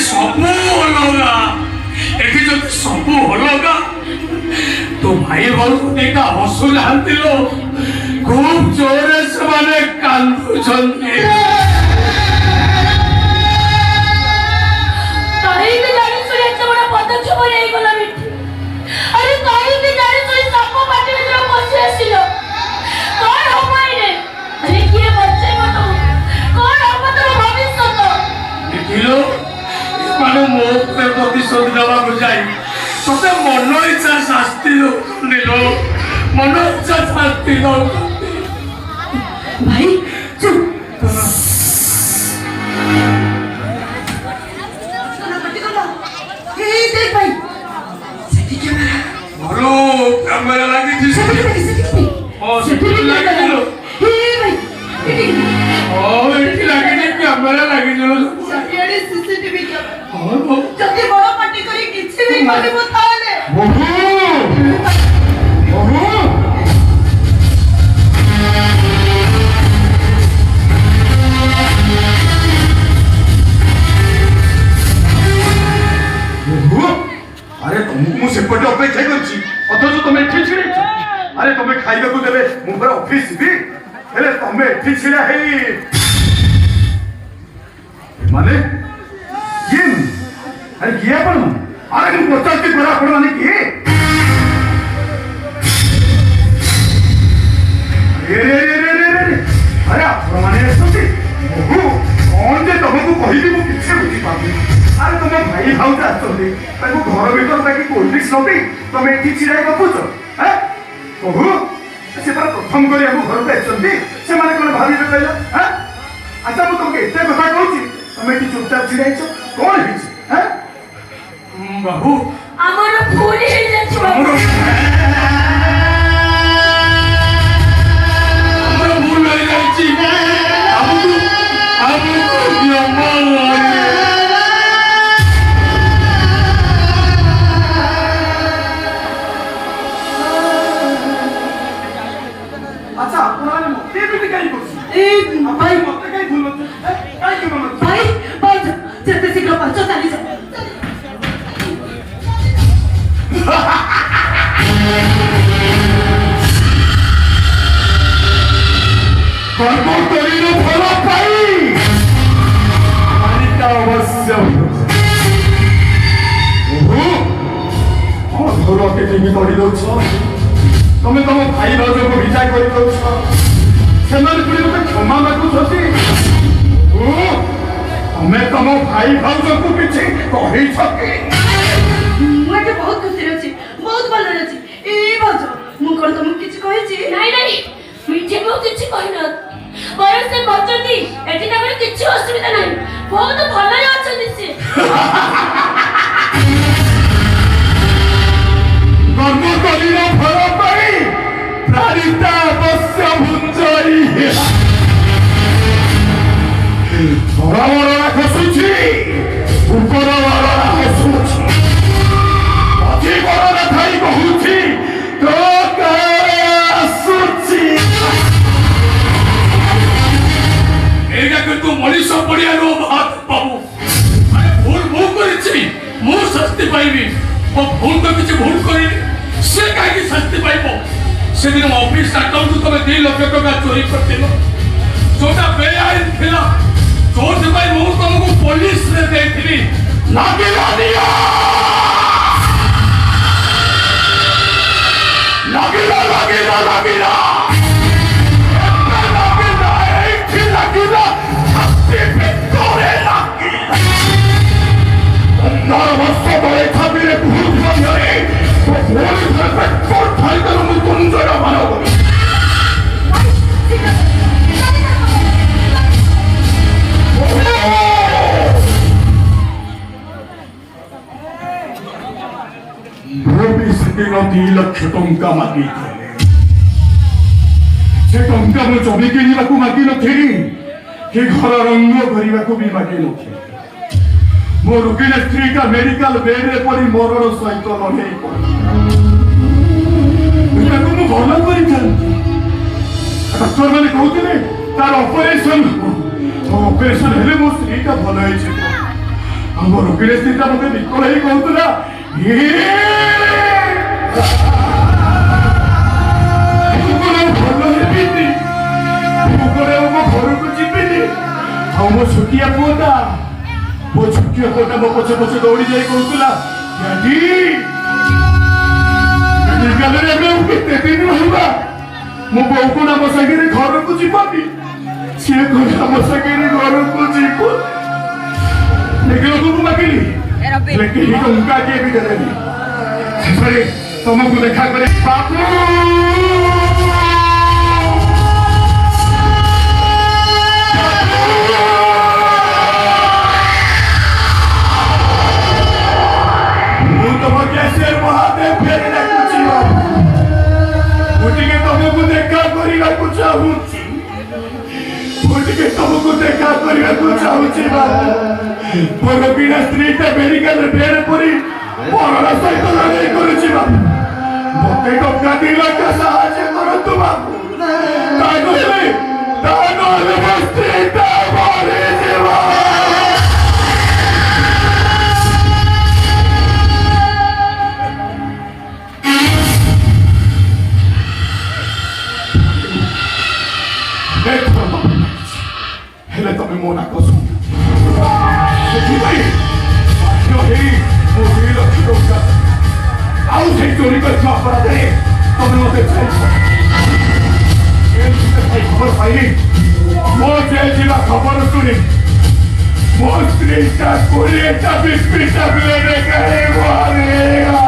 सब अलगा एठी जो सब अलगा तो भाई बोलू देखा हसु जाती लो खूब जोरे से माने कांदू चलते कहीं भी जाने सुने इतना बड़ा पदक्षेप नहीं गला मिठी अरे कहीं भी जाने सुने सबको पार्टी में जो पहुंचे सिलो कौन हो पाएंगे अरे किए बच्चे मत कौन हो मत भविष्य तो देखिलो माने मोह पे प्रतिशोध देवा बुझाई तोते मन इच्छा शास्ति लो निलो मन इच्छा शास्ति लो भाई चुप देख भाई सेठी कैमरा बोलो कैमरा लगी थी सेठी ओ सेठी लगी थी लो हे भाई ओ एठी लगी थी कैमरा लगी थी लो ये सीसीटीवी कैमरा और वो जल्दी बड़ा पार्टी करी किसी भी माने बताले अरे तुमको सेपटे अपेक्षा करछि अथच तुम एठी छिड़े अरे तुम खाइबा को देबे मु पर ऑफिस भी हेले तुम एठी छिड़ा हेई माने ये अरे ये पण अरे तुम पचास की बड़ा पड़ माने की अरे आप माने सती कौन जे तुमको कहिबी मु किछे बुझी पाबी अरे तुम भाई भाउजा आछोंदी ताको घर भीतर ताकि कोल्ड ड्रिंक्स नबी तुम एठी छिड़ाई गपुछ हैं कहू से पर प्रथम करी हम घर पे आछोंदी से माने कोन भाबी कहला हैं अच्छा मु तुमके एते कथा कहूची तुम एठी चुपचाप छिड़ाइछो कोन हिची हैं बाबू আমার ভুল হয়ে যাচ্ছে বাবু আমরা ভুল হয়ে যাচ্ছি আমু আমার अच्छा আপনারা মতে বিটি কাই করছি এই ভাই মতে কাই ভুল হচ্ছে কাই কেন না ভাই ভাই যেতে শীঘ্র পাঁচো চালি যা কর্ম করিল ফল পাই মানিতা অবশ্য ওহো অধরকে টিভি কৰি দউছ তুমি তম ভাই ভাউজକୁ বিদায় কৰি দউছ ସେମାନେ ପୁଣି ମୋତେ କ୍ଷମା ମାଗୁଛନ୍ତି ଓ ତମେ ତମ ଭାଇ ଭାଉଜକୁ କିଛି କହିଛ କି मुझे बहुत खुशी रही बहुत भल रही ए भाज मु कोन तुम किछ कहिछि नाही नाही मिठे को किछ कहिना पर से कहचंती एठी ताकर किछ असुविधा नाही बहुत भल रे अछंती से कर्म करिल फल पाई प्राणिता अवश्य भुंजई धरा मरणा खसुछि ऊपर मरणा खसुछि अति मरणा थाई कहुछि तो कासुछि एटा के तू मनीष पड़िया रो बात बाबू अरे भूल मु करिछि मु शास्ति पाइबी ओ भूल तो किछ भूल करिनी से काहे शास्ति पाइबो से दिन ऑफिस अकाउंट तो 2 लाख टका चोरी करथिलो जोटा बेआईन थिला जोर से भाई मु तुमको पुलिस रे देखली लागिला दिया लागिला लागिला लागिला लागिला एठी लागिला छाती भितरे लागिला 15 वर्ष तले छातीरे भूत बंधरे तो पुलिस रे पेट्रोल ठाई कर मु तुंजरा मानव भविष्य 2 लाख टंका मागी से टंका मु जमी किणवाक मागी नथिली कि घर रंग करने को भी मागी नथिली मो रोगी स्त्री का मेडिकल बेड रे पड़ी मरण सहित लड़े मु भल कर डॉक्टर मैंने कहते तार ऑपरेशन ऑपरेशन हेले मो स्त्री का भल हो ଆମର ଗିରେଶୀଟା ମତେ ବିକଳ ହେଇ କହୁଥିଲା ଭଲ ହେବିନି ମୋ ଘରକୁ ଯିବିନି ଆଉ ମୋ ଛୋଟିଆ ପୁଅଟା ମୋ ପଛେ ପଛେ ଦୌଡ଼ି ଯାଇ କହୁଥିଲା ମେଡିକାଲରେ ଆମେ କେତେ ଦିନ ରହିବା ମୋ ବୋଉ କଣ ଆମ ସାଙ୍ଗରେ ଘରକୁ ଯିବନି ସିଏ କଣ ଆମ ସାଙ୍ଗରେ ଘରକୁ ଯିବ ଲୋକଙ୍କୁ ମାଗିଲି କେହି ଟଙ୍କା କିଏ ବି ଦେଲେନି ଶେଷରେ ତମକୁ ଦେଖା କରି ବାପୁ ମୁଁ ତମ କ୍ୟାସିୟର ମହାଦେବ ଫେରି ଡାକୁଛି ମୁଁ ଟିକେ ତମକୁ ଦେଖା କରିବାକୁ ଚାହୁଁଛି ମୋର ବିନା ସ୍ତ୍ରୀଟା ମେଡିକାଲରେ ବେଡ୍ ପରି ମରଣ ସହିତ ଲଢ଼େଇ କରୁଛି ବାବୁ ମତେ ଟଙ୍କା 2 ଲକ୍ଷ ସାହାଯ୍ୟ କରନ୍ତୁ ବାବୁ ତା ନହେଲେ ମୋ ସ୍ତ୍ରୀଟା ମରିଯିବ ହେଲେ ତମେ ମୋ ନାକ ଶୁଣ ସେଥିପାଇଁ ବାଧ୍ୟ ହେଇ ମୋ 2 ଲକ୍ଷ ଟଙ୍କା ଆଉ ସେଇ ଚୋରି କରିଥିବା ଅପରାଧରେ ତମେ ମତେ ଖବର ପାଇଲି ମୋ ଜେଲ୍ ଯିବା ଖବର ଶୁଣି ମୋ ସ୍ତ୍ରୀଟା 20ଟା ବିସ୍କୁଟ ଟାବଲେଟ୍ ଖାଇ ମରିଗଲା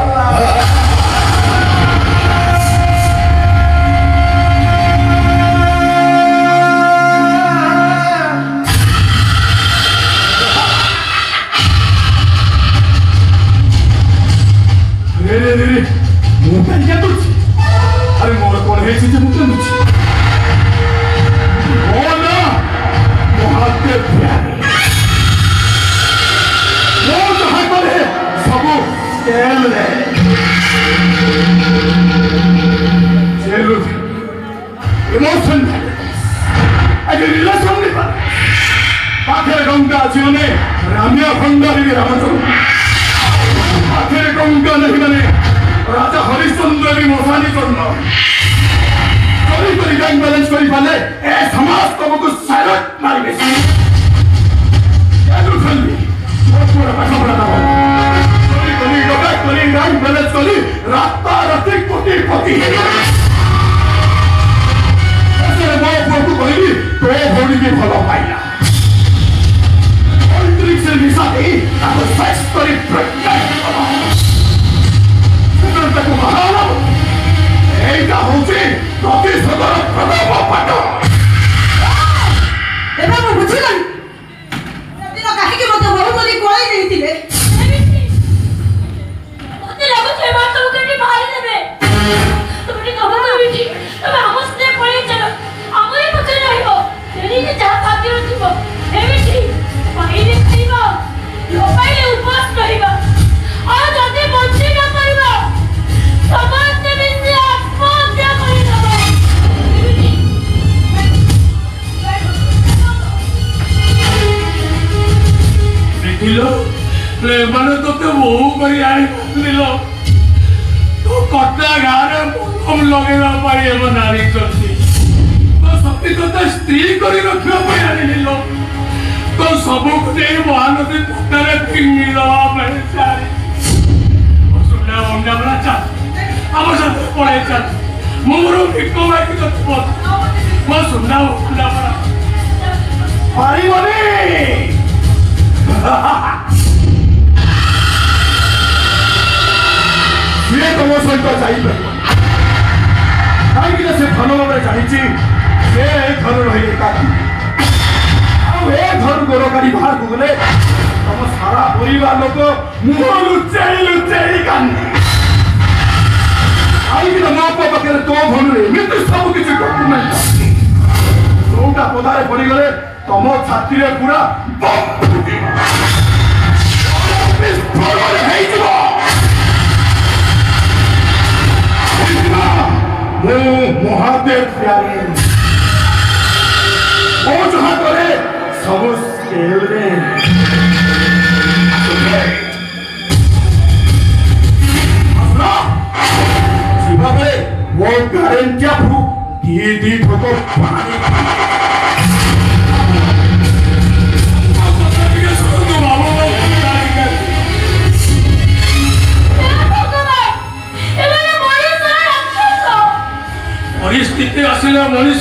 अरे मोर कौन है चीज मुझे नुची ओ ना मोहाते प्यारे वो जहां पर है सब जेल है जेल इमोशन अगर रिलेशन नहीं पर पाखे गंगा जीवने राम्या भंडारी रामचंद्र पाखे गंगा नहीं बने राजा हरिश्चंद्र भी मोसानी करना करी बैंक बैलेंस करी पाले ए समाज तुमको साइलेंट मारी बेसी क्या दुखली बहुत बड़ा पाठ पढ़ा था करी बैंक बैलेंस करी राता राती कोटिपति ऐसे मैं आपको कहली तो होली भी भलो पाइला अंतरिक्ष से निशा दी ताको सेक्स करी प्रेग्नेंट करा ତାକୁ ବାହାଲ ଏଇଟା ହଉଛି ପ୍ରତିଶୋଧର ପ୍ରଭାବ ପାଠ ଏବେ ମୁଁ ବୁଝିଗଲି ସେଦିନ କାହିଁକି ମତେ ହରୁ ବୋଲି କଳେଇ ଦେଇଥିଲେ ମତେ ଲାଗୁଛି ଏ ବାଟ କେମିତି ବାହାରି ଦେବେ ତୁମେ ଟିକେ କବ ଏଠି ତମେ ଆମ ସ୍ତ୍ରୀ ପଳେଇ ଚାଲ ଆମରି ପଛରେ ରହିବ ସେଠି ଯାହା ଖାଦ୍ୟ ଥିବ ଏମିତି ପାଇଲେ ଖାଇବା ନ ପାଇଲେ ଉପବାସ ରହିବା ଆଉ ଯଦି ବଞ୍ଚି ନ ପାରିବ ସମସ୍ତେ ମିଶି ଆତ୍ମହତ୍ୟା କରିଦେବ ଦେଖିଲ ଏମାନେ ତୋତେ ବୋହୁ କରି ଆଣିପାରିଲ ତୋ କଟା ଗାଁରେ ମଲମ ଲଗେଇବା ପାଇଁ ଏମାନେ ଆଣିଛନ୍ତି ତୋ ସତୀ ତୋତେ ସ୍ତ୍ରୀ କରି ରଖିବା ପାଇଁ ଆଣିଲ ତୋ ସବୁକୁ ନେଇ ମହାନଦୀ ପଟାରେ ଫିଙ୍ଗି ଦେବା ପାଇଁ ଚାରି ସୁନା ଅଣ୍ଡା ବଳା ଚାଲ ଆମ ସାଥେ ପଳେଇ ଚାଲ ମୋର ଭିକ ମାଗି ତୋତେ ମୋ ସୁନା ଅଣ୍ଡା ବଳା ପାରିବନି ସିଏ ତମ ସହିତ ଯାଇପାରିବ କାହିଁକିନା ସେ ଭଲ ଭାବରେ ଜାଣିଛି ସେ ଏ ଘର ରହି ଏକା ଆଉ ଏ ଘରୁ ଗୋର କାଢି ବାହାରକୁ ଗଲେ ତମ ସାରା ପରିବାର ଲୋକ ମୁହଁ ଲୁଚେଇ କାନ୍ଦି କାହିଁକିନା ମୋ ପାଖରେ ତୋ ଭଲରେ ଏମିତି ସବୁ କିଛି ଡକୁମେଣ୍ଟ ଅଛି ଯୋଉଟା ପଦାରେ ପଡିଗଲେ ତମ ଛାତିରେ ପୁରା ହେଇଯିବ ମୁଁ ମହାଦେବ ପ୍ୟାରେ ମୋ ଯାହା କରେ ସବୁ ସ୍କେଲରେ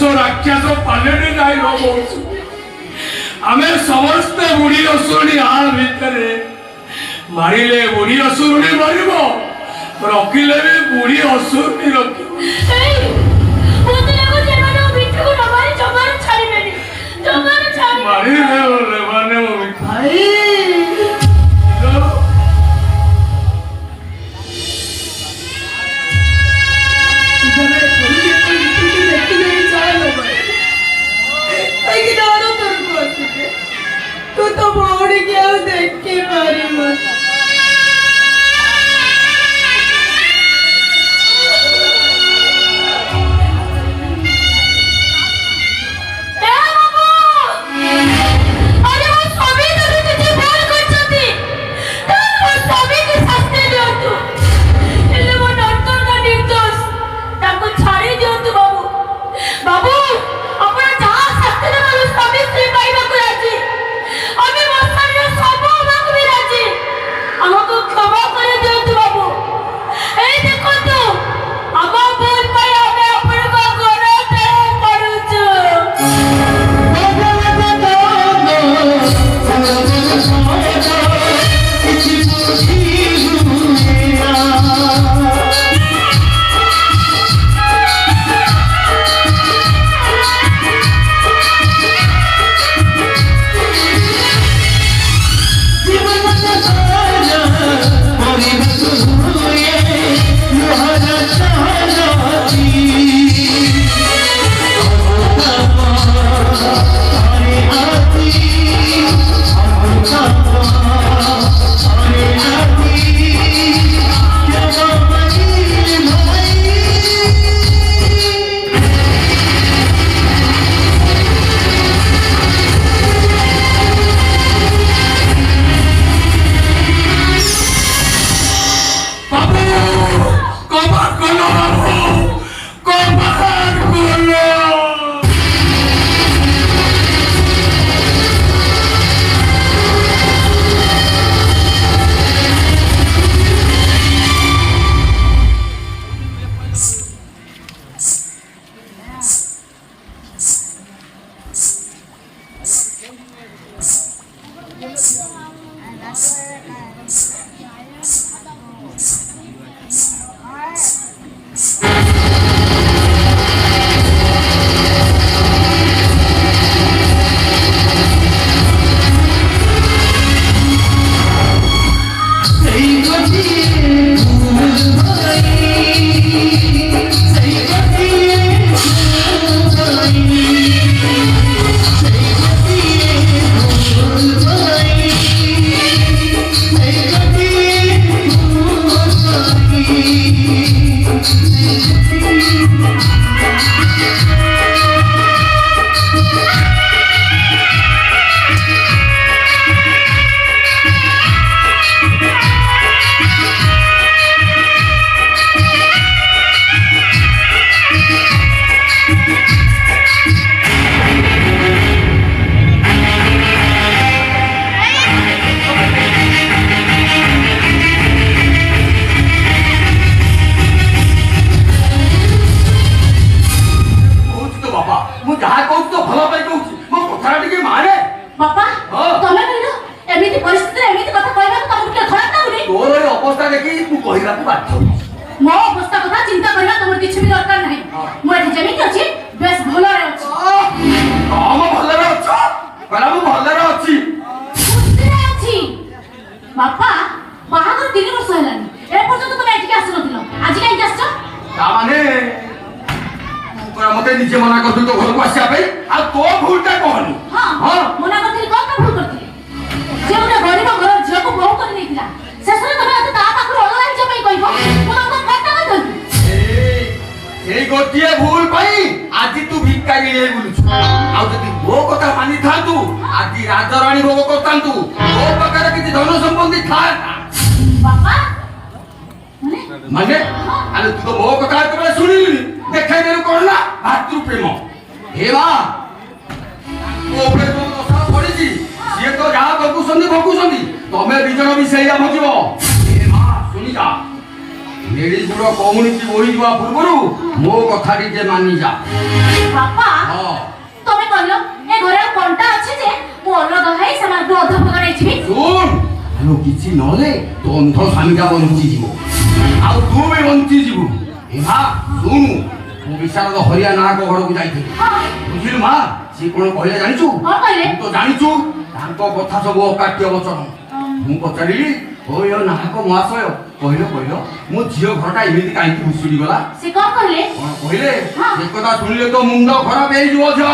ମଣିଷ ରାକ୍ଷସ ପାଲଟି ନାହିଁ ବହୁତ ଆମେ ସମସ୍ତେ ବୁଢୀ ଅସୁରୁଣୀ ଆ ଭିତରେ ମାରିଲେ ବୁଢୀ ଅସୁରୁଣୀ ମରିବ ରଖିଲେ ବି ବୁଢୀ ଅସୁରୁଣୀ ରଖିବ ମାରିଲେ ମାନେ तू तो मोड़ गया देख के मारी मत मो अवस्था कथा चिंता करना तुम किछि भी दरकार नहीं मो एठी जेमिति अछि बेस भलो रे अछि हम भलो रे अछि कला मु भलो रे अछि खुशी अछि बापा बाहागर 3 वर्ष हेलानी ए पर्यंत तुम एठी आसी नथिलो आज काई आछछ ता माने तोरा मते निजे मना करथु तो घर को आसिया पे आ तो भूलटा कहनु हां मना करथि कोन भूल करथि जे ओने गरीब घर झियो को बहु कर नैतिला शेषरे तमे अते ता पाखर अलग राज्य पई कहबो मो तो खाता कहथि ए गोटिए भूल पई आजि तू भिकारी हे बोलुछु आ जदी मो कथा मानि थांतु आजि राजरानी भोग करतांतु ओ प्रकार किछि धन संबंधी था बापा माने अरे तू तो मो कथा तबे सुनिली देखाई देलु कोन ना भातृ प्रेम हेवा ओ पे तो दशा पड़िछि सिए तो जा भकुसंदी तमे बिजन भी सेया भजिबो हेवा सुनि जा ମେଡ଼ିଗୁଡ଼ କମ୍ୟୁନିଟି ବହିଯିବା ପୂର୍ବରୁ ମୋ କଥା ଟିକେ ମାନିଯା। ବାପା ହଁ ତମେ କହିଲ ଏ ଘରେ କଣ୍ଟା ଅଛି ଯେ ମୁଁ ଅଲଗା ହେଇ ସେମାନଙ୍କୁ ଅଧ୍ୟାପକ ନେଇଯିବି। ଶୁଣ ଆଲୋ କିଛି ନହେଲେ ତୋ ଅନ୍ଧ ସ୍ୱାମୀଟା ବଞ୍ଚିଯିବ ଆଉ ତୁ ବି ବଞ୍ଚିଯିବୁ। ଏ ମା ଶୁଣୁ ମୁଁ ବିଶାରଦ ହରିଆ ନାୟକ ଘରକୁ ଯାଇଥିଲି ବୁଝିଲୁ ମା। ସିଏ କ'ଣ କହିଲେ ଜାଣିଛୁ? କ'ଣ କହିଲେ? ତୁ ତ ଜାଣିଛୁ ତାଙ୍କ କଥା ସବୁ ଅକାଟ୍ୟ ବଚନ। ମୁଁ ପଚାରିଲି ଓୟ ନାୟକ ମହାଶୟ କହିଲ ମୋ ଝିଅ ଘରଟା ଏମିତି କାହିଁକି ଭୁଷୁଡ଼ି ଗଲା? ସେ କ'ଣ କହିଲେ? କ'ଣ କହିଲେ? ସେ କଥା ଶୁଣିଲେ ତ ମୁଣ୍ଡ ଖରାପ ହେଇଯିବ ଝିଅ।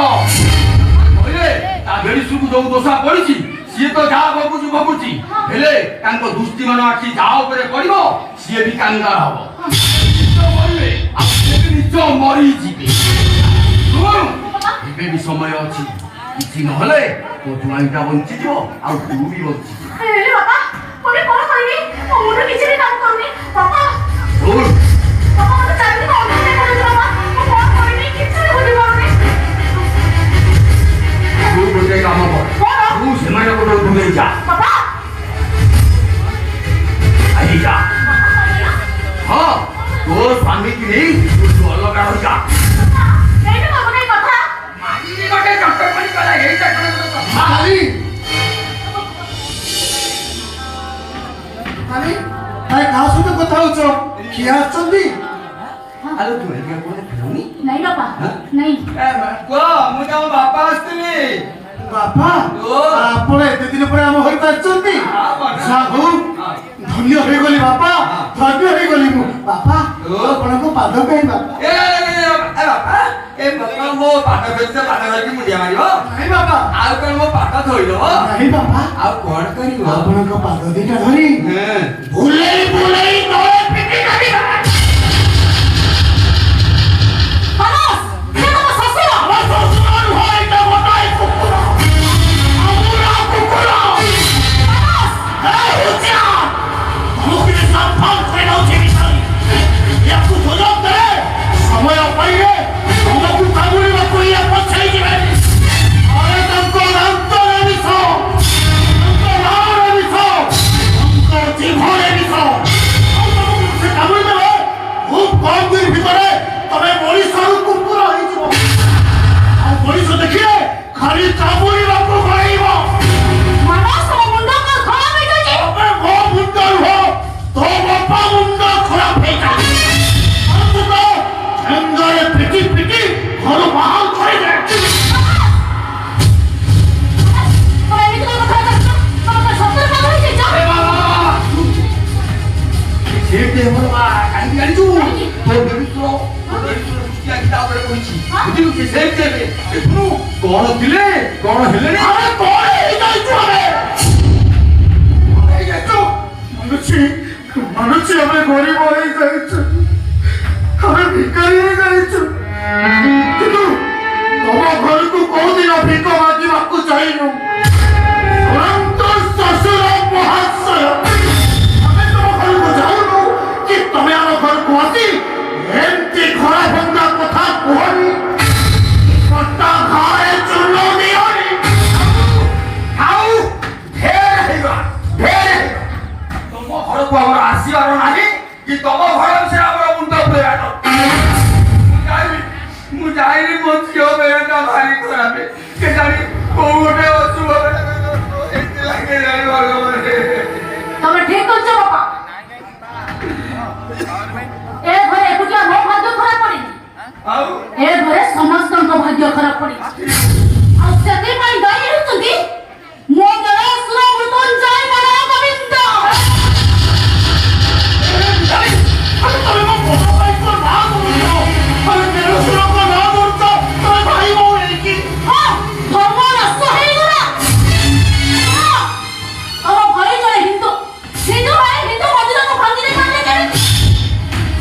କହିଲେ ତା ବେଡ଼ିସୁକୁ ଯୋଉ ଦୋଷା ପଡ଼ିଛି ସିଏ ତ ଯାହା ଭାବୁଛି ହେଲେ ତାଙ୍କ ଦୁଷ୍ଟିମାନ ଆଖି ଯାହା ଉପରେ ପଡ଼ିବ ସିଏ ବି କାଙ୍ଗାଳ ହବ। ମରିବେ ଆଉ ସିଏ ବି ନିଜ ମରିଯିବେ। ଏବେ ବି ସମୟ ଅଛି କିଛି ନହେଲେ ତୋ ଜ୍ୱାଇଁଟା ବଞ୍ଚିଯିବ ଆଉ ତୁ ବି ବଞ୍ଚିଯିବ। ହେଲେ ବାପା ମୁଁ କ'ଣ କରିବି? ମୋ ମୁଣ୍ଡ କିଛି ବି କାମ କରୁନି ବାପା। ଶୁଣ ବାପା ମୋତେ ଚାରିଦିନ ଅପେକ୍ଷା କରୁଛି ବାପା। ମୁଁ କ'ଣ କରିବି କିଛି ବି ବୁଝିପାରୁନି। ତୁ ଗୋଟେ କାମ କର କ'ଣ? ତୁ ସେମାନଙ୍କ ଦୂରେଇ ଯା। ବାପା ଆଜି ଯା। ହଁ ତୋ ସ୍ୱାମୀକି ନେଇ ତୁ ଅଲଗା ରହିଯା। ଏଇଟା କ'ଣ ଗୋଟେ କଥା? ଗୋଟେ ଚକ୍କର କରି କଲା ଏଇଟା ଗୋଟେ କଥା। ଆରେ କାହା ସହିତ କଥା ହଉଛ? କିଏ ଆସୁଛନ୍ତି? ଆଲୋ ତୁ ଏଇଟା କୋଉଠି ଖେଳୁନି? ନାଇଁ ବାପା ନାଇଁ। କୁହ ମୁଁ ତମ ବାପା ଆସିଥିଲି। ବାପା ଆପଣ ଏତେ ଦିନ ପରେ ଆମ ଘରକୁ ଆସିଛନ୍ତି? ସାହୁ ଧନ୍ୟ ହେଇଗଲି ବାପା, ଧନ୍ୟ ହେଇଗଲି ମୁଁ। ବାପା ଆପଣଙ୍କ ପାଦ ପାଇଁ ବାପା। ମୋ ପାଟ ଧରିଛ ପାଟ ଧରିକି ମୁଣ୍ଡିଆ ମାରିବ? ନାଇଁ ବାପା ଆଉ କଣ ମୋ ପାଟ ଧୋଇଦବ? ନାଇଁ ବାପା ଆଉ କଣ କରିବ? ଆପଣଙ୍କ ପାଦ ଦିଟା ଧରି ବୁଲେଇ ବୁଲେଇ ତଳେ ପିଟି କାଟିବା। ମାନସ ସେ ତମ ଶ୍ୱଶୁର। ଆମ ଶ୍ୱଶୁର ନୁହଁ, ଏଇଟା ଗୋଟାଏ କୁକୁର, ଅମୁରା କୁକୁର। ସମୟ ପାଇଲେ ତମକୁ କାମୁଡ଼ିବାକୁ ଇଏ ପଛେଇ ଯିବେନି। ଆରେ ତାଙ୍କ ଦାନ୍ତରେ ବିଷ, ତାଙ୍କ ନାଳରେ ବିଷ, ତାଙ୍କ ଜିଭରେ ବିଷ। ଆଉ ତମକୁ ସେ କାମୁଡ଼ି ଦେବେ ଖୁବ୍ କମ୍ ଦିନ ଭିତରେ ତମେ ମଣିଷରୁ କୁକୁର ହେଇଯିବ। ଆଉ ମଣିଷ ଦେଖିଲେ ଖାଲି କାମୁଡ଼ିବାକୁ ପଡ଼ିବ। ମାନସ ତମ ମୁଣ୍ଡ କ'ଣ ଖରାପ ହେଇଯାଇଛି? ତମେ ମୋ ମୁଣ୍ଡ ନୁହଁ, ତୋ ବାପା ମୁଣ୍ଡ ଖରାପ ହେଇଯାଇଛି। ପିଟି ପିଟି ଘର ବାହାର କରିଦେ। ତମେ ଏମିତି କ'ଣ କଥା କହୁଛ? ତମ ଶ୍ୱଶୁର ପାଗଳ ହେଇଯାଇଛ? କାହିଁକି ଜାଣିଛୁ? ତୋ ବେବିତ୍ର ତାପରେ କହିଛି ବୁଝିଲୁ କି ସେ କଣ ଥିଲେ କଣ ହେଲେଣି? ଆରେ କଣ ହେଇଯାଇଛୁ? ମାନୁଛି ଆମେ ଗରିବ ହେଇଯାଇଛୁ, ଆମେ ଭିକାରୀ ହେଇଯାଇଛୁ। କିନ୍ତୁ ତମ ଘରକୁ କୋଉଦିନ ଭିକ ମାଗିବାକୁ ଯାଇନୁ। ଶ୍ୱଶୁର ମହାଶୟ ଆମେ ତମ ଘରକୁ ଯାଉନୁ କି ତମେ ଆମ ଘରକୁ ଆସି ଏମିତି ଖରା ଭଙ୍ଗା କଥା କୁହନି, କଟା ଘାରେ ଚୂନ ଦିଅନି। ଆଉ ଢେର ହେଇଗଲା। ତମ ଘରକୁ ଆମର ଆସିବାର ନାହିଁ କି ତମ ଘର ବିଷୟରେ ଆମର ମୁଣ୍ଡ ପୁରେଇବାର। ମୁଁ ଯାଇନି ମୋ ଝିଅ ବେଳଟା ଭାରି ଖରାପ। କେଜାଣି କୋଉ ଗୋଟେ ଅଶୁଭ ଏମିତି ଲାଗେ ଜାଣି ଭଗବାନ। ତମେ ଠିକ କରୁଛ ବାପା। ଏ ଘରେ ଏକୁଟିଆ ମୋ ଭାଗ୍ୟ ଖରାପ ପଡ଼ିନି, ଆଉ ଏ ଘରେ ସମସ୍ତଙ୍କ ଭାଗ୍ୟ ଖରାପ ପଡ଼ିଛି। ଆଉ ସେଥିପାଇଁ ଦାୟୀ ହେଉଛନ୍ତି ମୋ ଜଳେଶ୍ୱର ମୃତ୍ୟୁଞ୍ଜୟ ବଳ ଗୋବିନ୍ଦ। ତମେ ମୋ ବଡ ଭାଇଙ୍କ ନାଁ କରୁଛ, ତମେ ଦେଢଶୁରଙ୍କ ନାଁ କରୁଛ, ତମେ ଭାଇ ଭଉଣୀ ହେଇକି। ହଁ, ଧର୍ମ ନଷ୍ଟ ହେଇଗଲା। ହଁ, ତମ ଘରେ ଜଣେ ହିନ୍ଦୁ ଭାଇ ହିନ୍ଦୁ ମନ୍ଦିରକୁ ଭାଙ୍ଗି ଦେଇପାରିଲେ କେମିତି?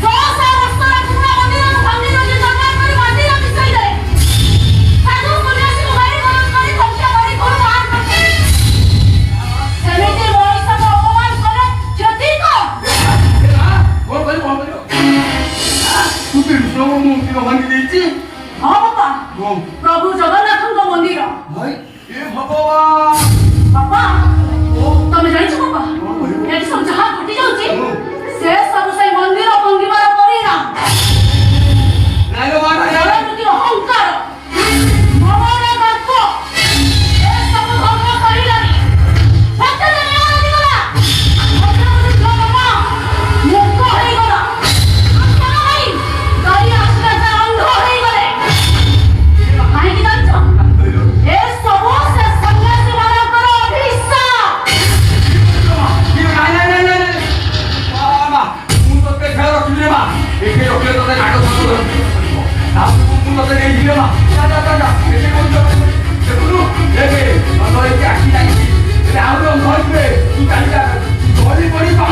100 ବର୍ଷର ପୁରୁଣା ମନ୍ଦିରକୁ ଭାଙ୍ଗି ଦେଇକି ନିର୍ମାଣ କରି ମନ୍ଦିର ମିଶାଇ ଦେଲେ। ସାଧୁ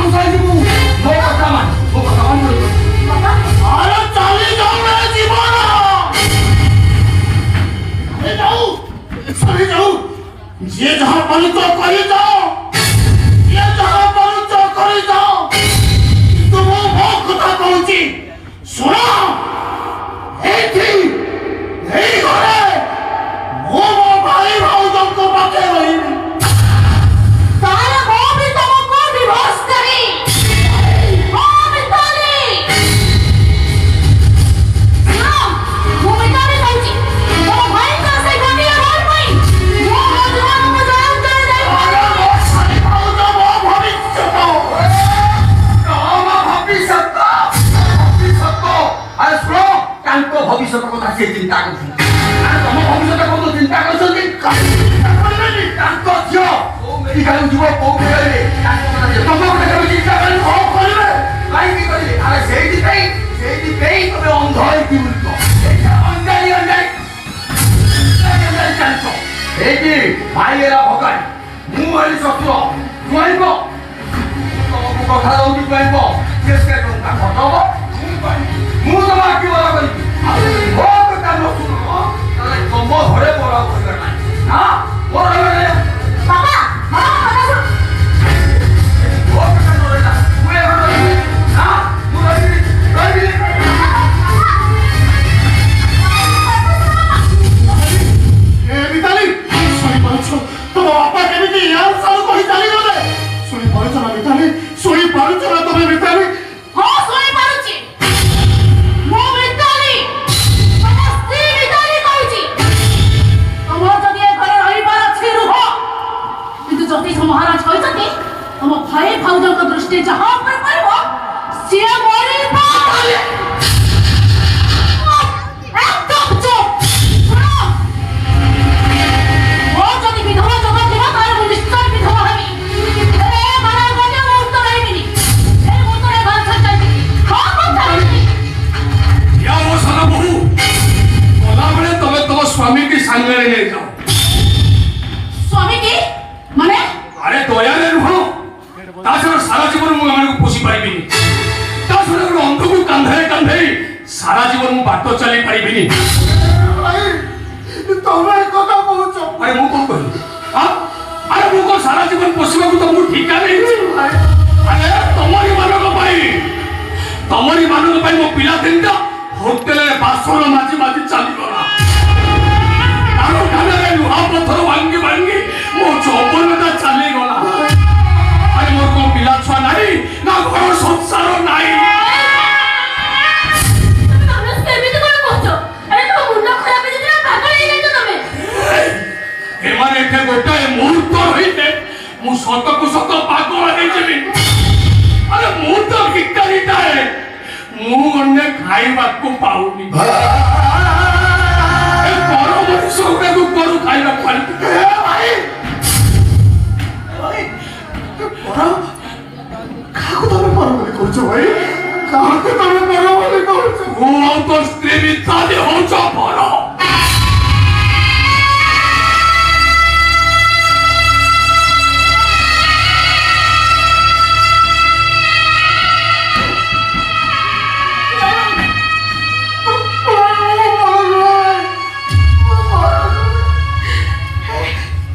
ପାଉସାଇଯିବୁ ମୋ କଥା ମାନ ଆରେ ଚାଲି ଯାଉ ଏ ଜୀବନ ଚାଲି ଯାଉ ଚାଲି ଯାଉ ଯିଏ ଯାହା ପାରୁଛ କରିଯାଅ ଯିଏ ଯାହା ପାରୁଛ କରିଯାଅ କିନ୍ତୁ ମୁଁ ମୋ କଥା କହୁଛି ଶୁଣ ଏଇଠି ଏଇ ଘରେ ମୁଁ ମୋ ଭାଇ ଭାଉଜଙ୍କ ପାଖେ ରହିବି ତାହେଲେ ମୁଁ ବି ତମକୁ divorce କରି ମୁଁ ମିତାଲି ମୁଁ ମିତାଲି କହୁଛି ତମ ଭାଇଙ୍କ ସେଇ ଗୋଟିଏ ରୋଲ ପାଇଁ ମୁଁ ମୋ ଜୀବନକୁ ଜଳାଞ୍ଜଳି ଦେଇପାରିବି। ଆରେ ମୋ ଭାଇ ଭାଉଜ ମୋ ଭବିଷ୍ୟତ ଆରେ ଶୁଣ ତାଙ୍କ ଭବିଷ୍ୟତ କଥା ସେ ଚିନ୍ତା କରୁଛନ୍ତି ଆରେ ତମ ଭବିଷ୍ୟତ କଥା ଚିନ୍ତା କରୁଛନ୍ତି ତାଙ୍କ ଝିଅ କୋଉ ମେଡିକାଲ ଯିବ କୋଉ ମେଡିକାଲରେ ତମ କଥା କେବେ ଚିନ୍ତା କରି କଣ କରିବେ କାହିଁକି କରିବେ ଆରେ ସେଇଥିପାଇଁ ତମେ ଅନ୍ଧ ହେଇକି ବୁଲୁଛ ଅଞ୍ଜାଳି ଚାଲିଛ ଏଇଠି ଭାଇ ଏରା ଭଗାଇ ମୁଁ ହେଲି ଶତ୍ରୁ ଜୁଆଇବ ତମକୁ କଥା ଦଉଛି ଜୁଆଇବ କେତେ ଟଙ୍କା ଖର୍ଚ୍ଚ ହବ ମୁଁ ତମ ଆଖି ବଳ କରିବି ମୋ କଥା ନ ଶୁଣ ତାହେଲେ ତମ ଘରେ ବଳ କରିବା ନାହିଁ ନା ମୋର ରହିବା ବାବା ବାବା କଥା ଶୁଣ ମୋ କଥା ନ ରହିଲା ମୁଁ ଏ ଘରେ ରହିବି ନା ମୁଁ ରହିବି ଏ ମିତାଲି ଶୁଣିପାରୁଛ ତମ ବାପା କେମିତି ୟାର ସାରୁ କହି ଚାଲିଗଲେ ଶୁଣିପାରୁଛ ନା ମିତାଲି ଶୁଣିପାରୁଛ ନା ତମେ ମିତାଲି ହଁ ଶୁଣିପାରୁଛି ମୁଁ ମିତାଲି ତମ ସ୍ତ୍ରୀ ମିତାଲି କହୁଛି ତମର ଯଦି ଏ ଘରେ ରହିବାର ଅଛି ରୁହ କିନ୍ତୁ ଜ୍ୟୋତିଷ ମହାରାଜ କହିଛନ୍ତି ତମ ଭାଇ ଭାଉଜଙ୍କ ଦୃଷ୍ଟି ଯାହା ଉପରେ ପଡ଼ିବ ସିଏ ମରିବ। একদম চুপ শোনো ও যদি বিধবা যোগ ଥିବ ତାହେଲେ ମୁଁ ନିଶ୍ଚୟ ବିଧବା ହେବି ହେଲେ ଏ ମାନ ଗଲେ ମୁଁ ଉତ୍ତର ହେବିନି ଏ ଉତ୍ତର ଘର ଛାଡ଼ି ଯାଇଥିଲି ହଁ କଥା ହେବି या वो साला बहू गलाबळे तमे तम स्वामी की सामने ले जाओ ସ୍ୱାମୀ କି ମାନେ अरे दयाले रुह ताछड़ा सारा जीवन मु हमन को पोषी पाइबिनी ताछड़ा को अंध को कांधे सारा जीवन मु बाटो चली पाइबिनी ଭାଇ ତମେ କଥା କହୁଛ अरे मु कोन कहली हां अरे मु को सारा जीवन पोषिबा को तुमको ठिका नहीं अरे तमरी मानक पाई मो पिला दिनटा होटल रे बासण माजी चली गला तारो काने लुहा पत्थर भांगी मो जौवनटा चली गला अरे मोर को पिला छुआ नहीं ना घर संसार नहीं ତମେ ସେମିତି କଣ କହୁଛ ଆରେ ତମ ମୁଣ୍ଡ ଖରାପ ହେଇଯାଇଛି ନା ପାଗଳ ହେଇଯାଇଛ ତମେ एमाने एठे गोटाए मुहूर्त रहिते मु सतकु सत पागल हे जेबी अरे मु तो भिखारीटा है मु अन्य खाइबा को पाउनी ए पर मनुष्य को करू खाइबा खाली ଭାଇ ଭାଇ ପର କାହାକୁ ତମେ ପର ବୋଲି କହୁଛ ଭାଇ କାହାକୁ ତମେ ପର ବୋଲି କହୁଛ मु और तो स्त्री मिता दे हो छ पर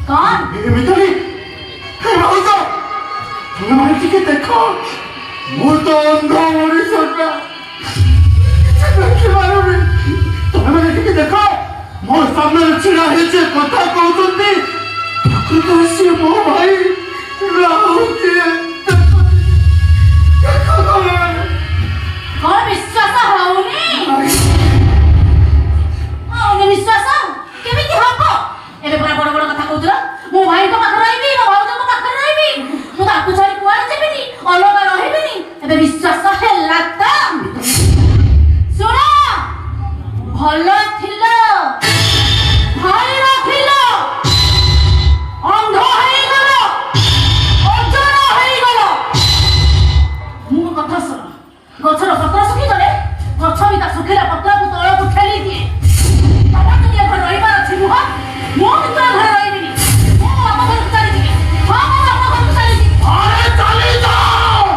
କଣ ମିତାଲି ହେ ଭାଉଜ ତମେ ଭାଇ ଟିକେ ଦେଖ ମୁଁ ତ ଅନ୍ଧ ମଣିଷଟା କିଛି ଦେଖିପାରୁନି ତମେ ମାନେ ଟିକେ ଦେଖ ମୋ ସାମ୍ନାରେ ଛିଡ଼ା ହେଇଛି କଥା କହୁଛନ୍ତି ପ୍ରକୃତରେ ସିଏ ମୋ ଭାଇ ରାହୁ କିଏ ଦେଖ ତମେ ମାନେ କଣ ବିଶ୍ୱାସ ହଉନି ବିଶ୍ୱାସ କେମିତି ହବ ଏବେ ପୁରା ବଡ ବଡ କଥା କହୁଥିଲ ମୋ ଭାଇଙ୍କ ପାଖରେ ରହିବି ମୋ ଭାଉଜଙ୍କ ପାଖରେ ରହିବି ମୁଁ ତାକୁ ଛାଡି କୁଆଡେ ଯିବିନି ଅଲଗା ରହିବିନି ଏବେ ବିଶ୍ୱାସ ହେଲା ତ ଶୁଣ ଭଲ ଥିଲ ଭାଇର ଥିଲ ଅନ୍ଧ ହେଇଗଲ ଅଜର ହେଇଗଲ ମୋ କଥା ଶୁଣ ଗଛର ପତ୍ର ଶୁଖିଗଲେ ଗଛ ବି ତା ଶୁଖିଲା ପତ୍ରକୁ ତଳକୁ ଠେଲି ଦିଏ ତମର ଯଦି ଏ ଘରେ ରହିବାର ଅଛି ନୁହଁ ମୁଁ କିନ୍ତୁ ଏ ଘରେ ରହିବିନି ମୁଁ ମୋ ବାପା ଘରକୁ ଚାଲିଯିବି ହଁ ମୋ ବାପା ଘରକୁ ଚାଲିଯିବି ଆରେ ଚାଲି ଯାଅ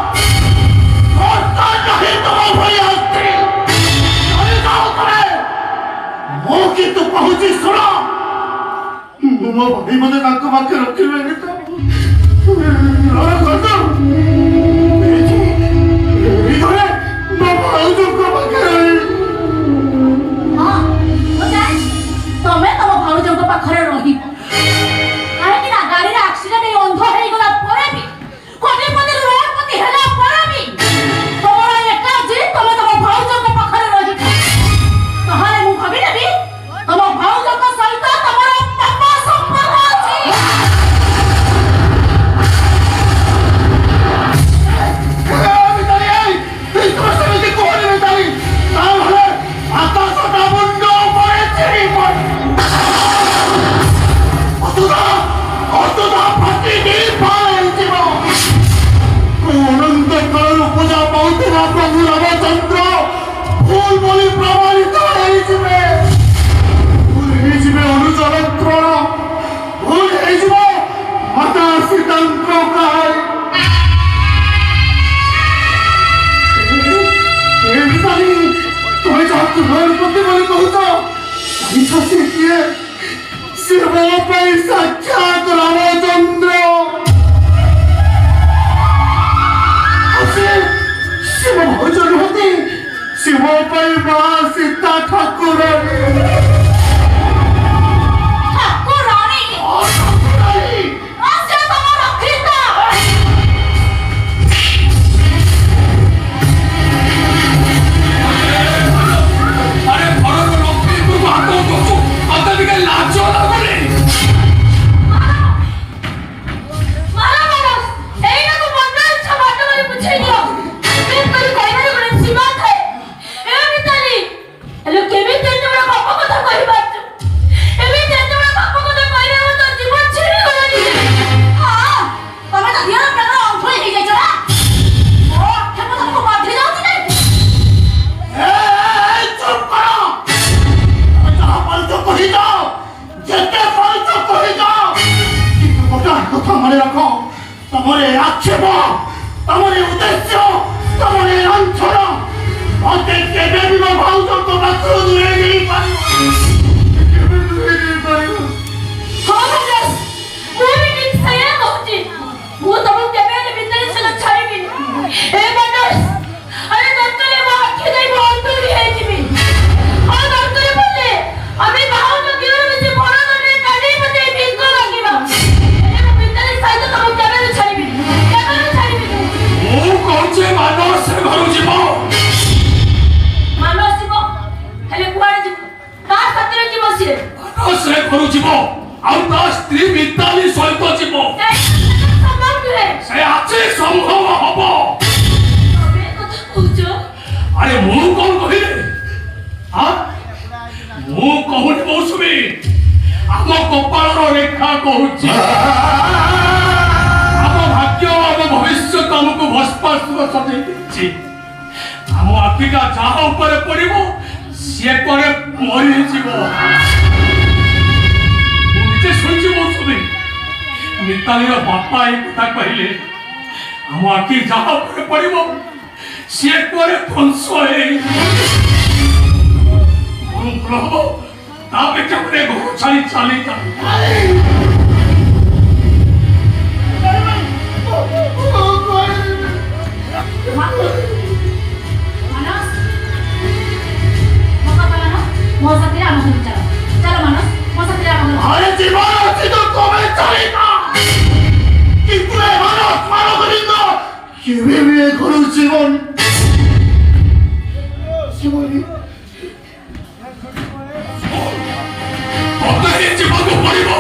ତମରି ଉଦ୍ଦେଶ୍ୟ ତମରି ଲାଞ୍ଛନା ମତେ କେବେ ବି ମୋ ଭାଉଜଙ୍କ ପାଖରୁ ଦୂରେଇ ଦେଇପାରିବ କେବେ ଦୂରେଇ ଦେଇପାରିବ ହଁ ମନୋଜ, ମୁଁ ବି ଠିକ୍ ସେଇଆ କହୁଛି। ମୁଁ ତମକୁ କେବେ ହେଲେ ଭିତରେ ସହ ଛାଡ଼ିବିନି। ଏ ମନୋଜ, ଆରେ ଦରକାର ମୋ ଆଖି ଦେଇ ମୁଁ ଅନ୍ତରି ହେଇଯିବି। ଆଉ ଦରକାର ପଡ଼ିଲେ ଆମେ ଭାଉଜ କିଏ ମିଶି ବଡ଼ ଧରଣରେ କାଢି ପକେଇ ଭିକ ମାଗିବା। ହେଲେ ମୁଁ ଭିତରେ ସହିତ ତମକୁ କେବେ ହେଲେ ଛାଡ଼ିବିନି, କେବେ ହେଲେ ଛାଡ଼ିବିନି। ମୁଁ କହୁଛି ମାନସ ସେ ଘରକୁ ଯିବ। ମାନସ ଯିବ, ହେଲେ କୁଆଡ଼େ ଯିବ? କାହା ସାଥିରେ ଯିବ ସିଏ? ମାନସ ସେ ଘରକୁ ଯିବ ଆଉ ତା ସ୍ତ୍ରୀ ମିତାଲି ସହିତ ଯିବ। ସମ୍ଭବ ନୁହେଁ। ସେ ଆଜି ସମ୍ଭବ ହବ। ତମେ ଏ କଥା କହୁଛ? ଆରେ ମୁଁ କଣ କହିଲି? ମୁଁ କହୁନି ମୌସୁମୀ, ଆମ କପାଳର ରେଖା କହୁଛି। ଆମ ଭାଗ୍ୟ ଆମ ଭବିଷ୍ୟତ ଆମକୁ ଭସ୍ମାସୁର ସଜେଇ ଦେଇଛି। ଆମ ଆଖିଟା ଯାହା ଉପରେ ପଡ଼ିବ ସିଏ ପରେ ମରିଯିବ। ମୁଁ ନିଜେ ଶୁଣିଛି ମୌସୁମୀ, ମିତାଲିର ବାପା ଏ କଥା କହିଲେ ଆମ ଆଖି ଯାହା ଉପରେ ପଡ଼ିବ ସିଏ ପରେ ଧ୍ୱଂସ ହେଇଯିବ। ହବ ତା ଅପେକ୍ଷା ପରେ ଘର ଛାଡ଼ି ଚାଲିଯାଉ। ମୋ ସାଥିରେ ଆମ ଘରକୁ ଚାଲ। ଚାଲ ମାନସ, ମୋ ସାଥିରେ ଆମ ଘରକୁ। আরে জীবন আছে তো কবে চাই না কিন্তু এ মানুষ মানবরিন্দ কেবে বিয়ে করু জীবন জীবনী ତତେ ହିଁ ଯିବାକୁ ପଡ଼ିବ।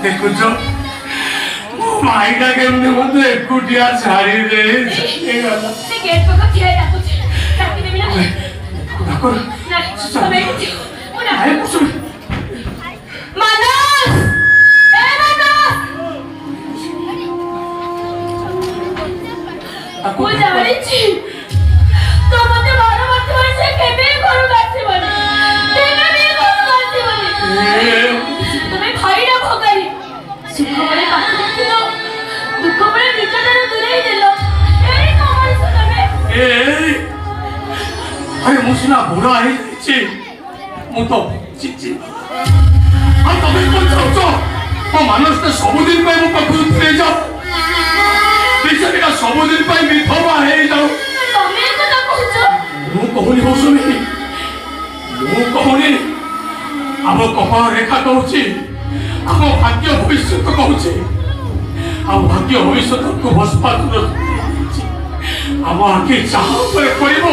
ଦେଖୁଛ ମୋ ଭାଇଟା କେମିତି ମତେ ଏକୁଟିଆ ଛାଡ଼ି ଦେଇ ଚାଲିଗଲା। ସେ ଗେଟ୍ ପାଖ ଠିଆ ହେଇ ଡାକୁଛି। ଡାକିଦେବି ନା? ଡାକର। ନାଇଁ, ତମେ ଏଇଠି ଥିବ। ମୁଁ ଡାକୁଛି। ଆରେ ମୁଁ ଶୁଣି ମାନସ! ଏ ମାନସ! ମୁଁ ଜାଣିଛି ତୁ ମତେ ଭଲ ବାସୁବନି, ସେ କେବେ ଘରକୁ ଆସିବନି, କେବେ ବି ଘରକୁ ଆସିବନି। ତମେ ଭାଇଟା ଭଗାରୀ, ସୁଖ ବେଳେ ପାଖରେ ଥିଲ, ଦୁଃଖ ବେଳେ ନିଜଠାରୁ ଦୂରେଇ ଦେଲ। ଏଇ ତ ମଣିଷ ତମେ। ଆରେ ମୁଁ ସିନା ବୁଢା ହେଇଯାଇଛି, ମୁଁ ତ ବଞ୍ଚିଛି। ଆଉ ତମେ କଣ ଚାହୁଁଛ ମୋ ମାନସଟା ସବୁଦିନ ପାଇଁ ମୋ ପାଖରୁ ଦୂରେଇ ଯାଉ, ବିଚାରିକା ସବୁଦିନ ପାଇଁ ବିଧବା ହେଇଯାଉ। ତମେ ଏ କଥା କହୁଛ? ମୁଁ କହୁନି ମୌସୁମୀ, ମୁଁ କହୁନି, ଆମ କପାଳ ରେଖା କହୁଛି, ଆମ ଭାଗ୍ୟ ଭବିଷ୍ୟତ କହୁଛି। ଆମ ଭାଗ୍ୟ ଭବିଷ୍ୟତକୁ ଭସ୍ମାସୁର ଆମ ଆଖି ଯାହା ଉପରେ ପଡ଼ିବ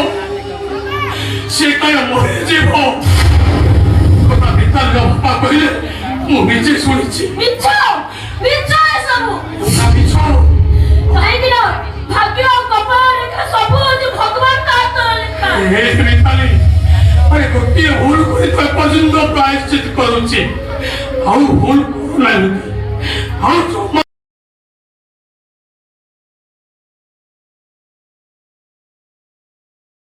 ସେ କାଳେ ମରିଯିବ। କଥା ଭିତରେ ବାପା କହିଲେ ମୁଁ ନିଜେ ଶୁଣିଛି। ମିଛ ମିଛ ଏସବୁ। ମିଛ କାହିଁକି ନା ଭାଗ୍ୟ ଆଉ କପାଳ ରେଖା ସବୁ ହଉଛି ଭଗବାନଙ୍କ ହାତର ଲେଖା। ମିତାଲି, ଆରେ ଗୋଟିଏ ଭୁଲ କରି ତ ଏପର୍ଯ୍ୟନ୍ତ ପ୍ରାୟଶ୍ଚିତ କରୁଛି, ଆଉ ଭୁଲ କରୁନାହିଁ, ଆଉ